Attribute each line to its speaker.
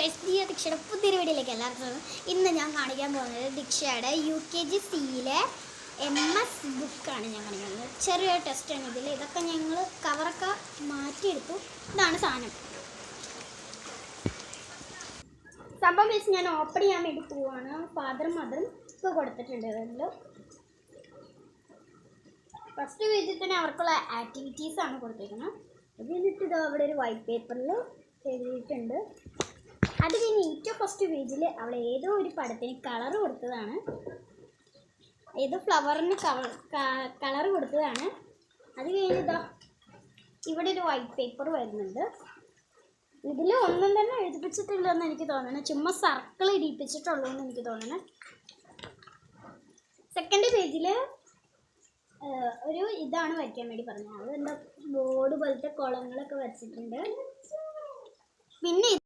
Speaker 1: Guys, Diya ദീക്ഷയുടെ പുതിയൊരു വീഡിയോയിലേക്ക് എല്ലാവർക്കും ഇന്ന് ഞാൻ കാണിക്കാൻ പോകുന്നത് ദീക്ഷയുടെ UKG Cയിലെ MS ബുക്കാണ് ഞാൻ കാണിക്കുന്നത്. ചെറിയൊരു ടെസ്റ്റാണ് ഇതിൽ. ഇതൊക്കെ ഞങ്ങൾ കവറൊക്കെ മാറ്റിയെടുത്തു. ഇതാണ് സാധനം. സംഭവം വെച്ച് ഞാൻ ഓപ്പൺ ചെയ്യാൻ വേണ്ടി പോവാണ്. ഫാദറും മദറും ഇപ്പോൾ കൊടുത്തിട്ടുണ്ട്. ഇതിൽ ഫസ്റ്റ് പേജിൽ തന്നെ അവർക്കുള്ള ആക്ടിവിറ്റീസാണ് കൊടുത്തിരിക്കുന്നത്. ഇത് കഴിഞ്ഞിട്ട് ഇത് അവിടെ ഒരു വൈറ്റ് പേപ്പറിൽ എഴുതിയിട്ടുണ്ട്. അത് കഴിഞ്ഞ് ഏറ്റവും ഫസ്റ്റ് പേജിൽ അവൾ ഏതോ ഒരു പടത്തിന് കളർ കൊടുത്തതാണ്. ഏതോ ഫ്ലവറിന് കളർ കൊടുത്തതാണ്. അത് കഴിഞ്ഞിതാ ഇവിടെ ഒരു വൈറ്റ് പേപ്പർ വരുന്നുണ്ട്. ഇതിൽ ഒന്നും തന്നെ എഴുതിപ്പിച്ചിട്ടില്ലെന്ന് എനിക്ക് തോന്നുന്നത്. ചുമ്മാ സർക്കിൾ ഇടിപ്പിച്ചിട്ടുള്ളൂ എന്ന് എനിക്ക് തോന്നുന്നത്. സെക്കൻഡ് പേജിൽ ഒരു ഇതാണ് വരയ്ക്കാൻ വേണ്ടി പറഞ്ഞത്. അത് എന്താ ബോർഡ് പോലത്തെ കുളങ്ങളൊക്കെ വരച്ചിട്ടുണ്ട്. പിന്നെ